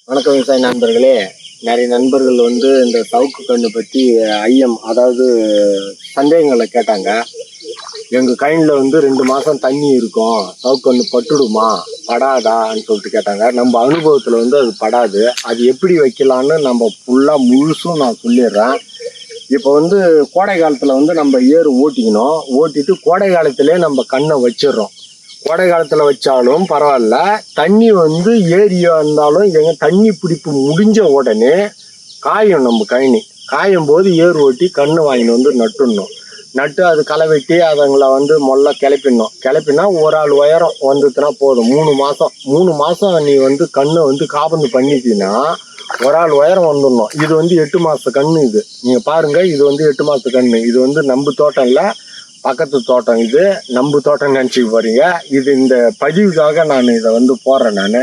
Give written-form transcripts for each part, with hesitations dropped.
வணக்கம் விவசாய நண்பர்களே. நிறைய நண்பர்கள் இந்த சவுக்கு கண்ணு பற்றி ஐயம், அதாவது சந்தேகங்களை கேட்டாங்க. எங்கள் கைனில் 2 மாதம் தண்ணி இருக்கும், சவுக்கு கண்ணு பட்டுடுமா படாதான்னு சொல்லிட்டு கேட்டாங்க. நம்ம அனுபவத்தில் அது படாது. அது எப்படி வைக்கலான்னு நம்ம ஃபுல்லாக முழுசும் நான் சொல்லிடுறேன். இப்போ கோடை காலத்தில் நம்ம ஏறு ஓட்டிக்கணும். ஓட்டிட்டு கோடை காலத்திலே நம்ம கண்ணை வச்சிடுறோம். கோடை காலத்தில் வச்சாலும் பரவாயில்ல, தண்ணி ஏரியா இருந்தாலும் தண்ணி பிடிப்பு முடிஞ்ச உடனே காயும். நம்ம கழனி காயும் போது ஏர் ஓட்டி கண்ணு வாங்கின்னு நட்டுடணும். நட்டு அது களை வெட்டி அதுங்களை மொல்ல கிளப்பினா ஒரு ஆள் உயரம் வந்துச்சுன்னா போதும். 3 மாதம் நீ கண்ணு காபந்து பண்ணிட்டீங்கன்னா ஒரு ஆள் உயரம் வந்துடணும். இது 8 மாத கண்ணு. இது நீங்கள் பாருங்கள், இது 8 மாத கண்ணு. இது நம்ம தோட்டம் இல்லை, பக்கத்து தோட்டம். இது நம்ம தோட்டம் நினச்சிக்க போறீங்க. இது இந்த பதிவுக்காக நான் இதை போடுறேன். நான்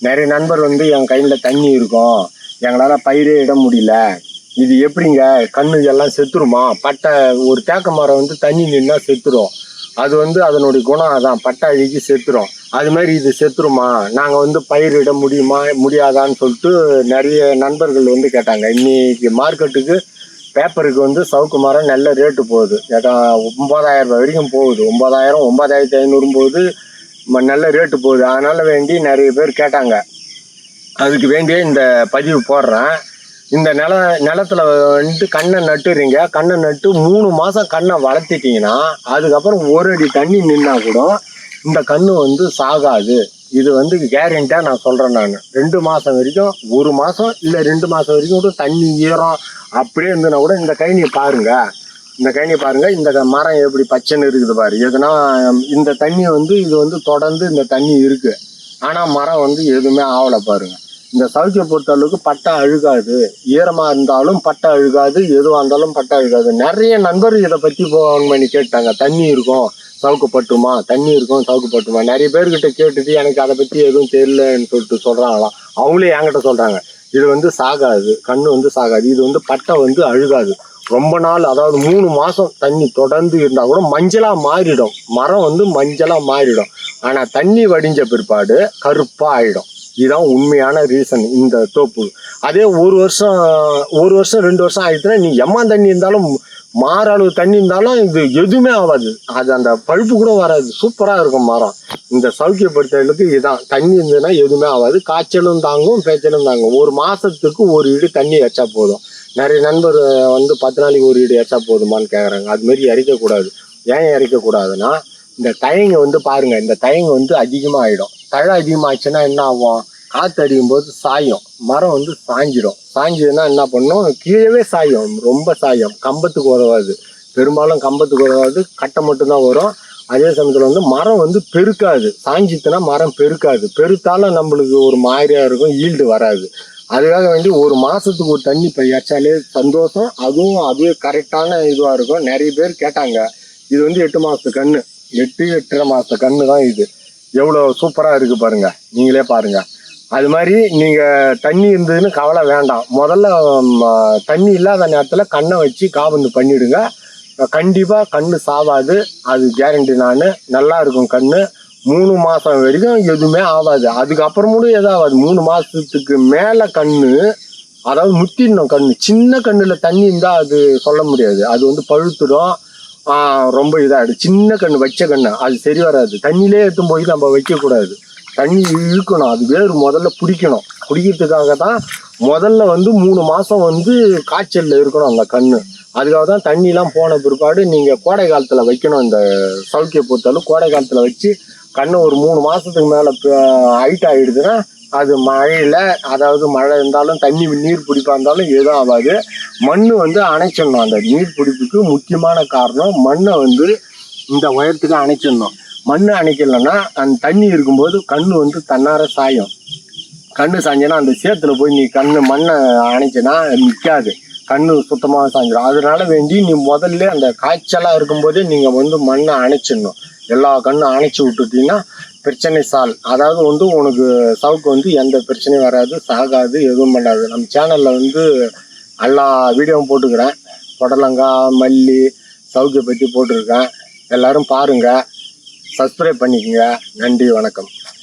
நிறைய நண்பர் என் கையில் தண்ணி இருக்கும், எங்களால் பயிரே இட முடியல, இது எப்படிங்க கண்ணு எல்லாம் செத்துருமா? பட்டை ஒரு தேக்க மரம் தண்ணி நின்னா செத்துரும். அது அதனுடைய குணம் அதான், பட்டை அழுகி செத்துரும். அது மாதிரி இது செத்துருமா, நாங்கள் பயிர் இட முடியாதான்னு சொல்லிட்டு நிறைய நண்பர்கள் கேட்டாங்க. இன்னைக்கு மார்க்கெட்டுக்கு பேப்பருக்கு சவுக்கு மரம் நல்ல ரேட்டு போகுது. 9,000 ரூபாய் வரைக்கும் போகுது. 9,000 9,500 போகுது, நல்ல ரேட்டு போகுது. அதனால வேண்டி நிறைய பேர் கேட்டாங்க. அதுக்கு வேண்டிய இந்த பதிவு போடுறேன். இந்த நிலத்துல கண்ணை நட்டுறீங்க. கண்ணை நட்டு 3 மாதம் கண்ணை வளர்த்திட்டீங்கன்னா அதுக்கப்புறம் ஒரு அடி தண்ணி நின்னா கூட இந்த கண்ணு சாகாது. இது கேரண்டியாக நான் சொல்கிறேன். நான் 2 மாதம் வரைக்கும், 1 மாதம் இல்லை 2 மாதம் வரைக்கும் கூட தண்ணி ஈரம் அப்படியே இருந்துன்னா கூட இந்த கைனியை பாருங்கள். இந்த கைனியை பாருங்கள், இந்த மரம் எப்படி பச்சைன்னு இருக்குது பாரு. எதுனா இந்த தண்ணி இது தொடர்ந்து இந்த தண்ணி இருக்குது. ஆனால் மரம் எதுவுமே ஆவலை பாருங்கள். இந்த சவுக்கியை பொறுத்த அளவுக்கு பட்டை அழுகாது. ஈரமாக இருந்தாலும் பட்டை அழுகாது, எதுவாக இருந்தாலும் பட்டை அழுகாது. நிறைய நண்பர்கள் இதை பற்றி ஃபோன் பண்ணி கேட்டாங்க. தண்ணி இருக்கும் சவுக்கு பட்டுமா, தண்ணி இருக்கும் சவுக்கு பட்டுமா. நிறைய பேர்கிட்ட கேட்டுட்டு எனக்கு அதை பற்றி எதுவும் தெரியலன்னு சொல்லிட்டு சொல்கிறாங்களாம். அவங்களே என்கிட்ட சொல்கிறாங்க, இது சாகாது, கண்ணு சாகாது. இது பட்டை அழுகாது. ரொம்ப நாள், அதாவது 3 மாதம் தண்ணி தொடர்ந்து இருந்தால் கூட மஞ்சளாக மாறிடும். மரம் மஞ்சளாக மாறிடும். ஆனால் தண்ணி வடிஞ்ச பிற்பாடு கருப்பாக ஆகிடும். இதுதான் உண்மையான ரீசன் இந்த தோப்பு. அதே 1 வருஷம் 2 வருஷம் ஆயிடுச்சுன்னா நீ எம்மா தண்ணி இருந்தாலும், மாற அளவு தண்ணி இருந்தாலும் இது எதுவுமே ஆகாது. அது அந்த பழுப்பு கூட வராது. சூப்பராக இருக்கும் மரம். இந்த சவுக்கிய பொறுத்தவரைக்கும் இதுதான், தண்ணி இருந்ததுன்னா எதுவுமே ஆகாது. காய்ச்சலும் தாங்கும், பேச்சலும் தாங்கும். 1 மாதத்துக்கு 1 இடு தண்ணி வச்சா போதும். நிறைய நண்பர் 10 நாளைக்கு 1 இடு வச்சா போதுமான்னு கேட்குறாங்க. அது மாதிரி இறைக்கக்கூடாது. ஏன் இறைக்கக்கூடாதுன்னா, இந்த தயங்க பாருங்க, இந்த தயங்க அதிகமாக ஆகிடும். தழை அதிகமாகிடுச்சுன்னா என்ன ஆகும், காற்று அடிக்கும் போது சாயும். மரம் சாஞ்சிடும். சாஞ்சதுன்னா என்ன பண்ணும், கீழே சாயும், ரொம்ப சாயும். கம்பத்துக்கு உதவாது. பெரும்பாலும் கம்பத்துக்கு உதவாது, கட்டை மட்டும்தான் வரும். அதே சமயத்தில் மரம் பெருக்காது. சாஞ்சித்துனா மரம் பெருக்காது. பெருத்தாலும் நம்மளுக்கு ஒரு மாதிரியாக இருக்கும், ஈல்டு வராது. அதுக்காக வேண்டி 1 மாதத்துக்கு ஒரு தண்ணி பயிற்சாலே சந்தோஷம். அதுவே கரெக்டான இதுவாக இருக்கும். நிறைய பேர் கேட்டாங்க. இது 8 மாதத்து கன்று, 8-8.5 மாதத்து கன்று தான் இது. எவ்வளோ சூப்பராக இருக்குது பாருங்க, நீங்களே பாருங்க. அது மாதிரி நீங்கள் தண்ணி இருந்ததுன்னு கவலை வேண்டாம். முதல்ல தண்ணி இல்லாத நேரத்தில் கண்ணை வச்சு காபந்து பண்ணிவிடுங்க. கண்டிப்பாக கண்ணு சாவாது, அது கேரண்டி. நான் நல்லா இருக்கும் கண்ணு. 3 மாதம் வரைக்கும் எதுவுமே ஆகாது. அதுக்கப்புறமும் எதாவது 3 மாதத்துக்கு மேலே கண்ணு, அதாவது முத்திடணும் கண்ணு. சின்ன கண்ணில் தண்ணி இருந்தால் அது சொல்ல முடியாது. அது பழுத்துடும், ரொம்ப இதாகிடும். சின்ன கண்ணு வச்ச கண்ணு அது சரி வராது. தண்ணியிலே எடுத்து போய் நம்ம வைக்கக்கூடாது. தண்ணி இழுக்கணும். அது வேறு முதல்ல பிடிக்கணும். பிடிக்கிறதுக்காக தான் முதல்ல 3 மாதம் காய்ச்சலில் இருக்கணும் அந்த கண்ணு. அதுக்காக தான் தண்ணிலாம் போன பிற்பாடு நீங்கள் கோடை காலத்தில் வைக்கணும். இந்த சவுக்கியை பொறுத்தாலும் கோடை காலத்தில் வச்சு கண்ணு ஒரு 3 மாதத்துக்கு மேலே ஹைட் ஆகிடுதுன்னா அது மழையில், அதாவது மழை இருந்தாலும் தண்ணி நீர் பிடிப்பாக இருந்தாலும் எதுவும் ஆகாது. மண் அணைச்சிடணும். அந்த நீர் பிடிப்புக்கு முக்கியமான காரணம் மண்ணை இந்த உயரத்துக்கு அணைச்சிடணும். மண் அணைக்கலைன்னா அந்த தண்ணி இருக்கும்போது கண்ணு தன்னார சாயும். கண்ணு சாஞ்சினா அந்த சேத்துல போய் நீ மண்ணை அணைச்சினா நிற்காது. கண்ணு சுத்தமாக சாஞ்சிடும். அதனால வேண்டி நீ முதல்ல அந்த காய்ச்சலாக இருக்கும்போதே நீங்கள் மண்ணை அணைச்சிடணும். எல்லா கண்ணும் அணைச்சி விட்டுட்டீங்கன்னா பிரச்சனை சால். அதாவது உனக்கு சவுக்கு எந்த பிரச்சனையும் வராது, சாகாது, எதுவும் பண்ணாது. நம்ம சேனலில் எல்லா வீடியோவும் போட்டுக்கிறேன். புடலங்காய், மல்லி, சவுக்கியை பற்றி போட்டிருக்கேன். எல்லோரும் பாருங்கள், சப்ஸ்கிரைப் பண்ணிக்கோங்க. நன்றி, வணக்கம்.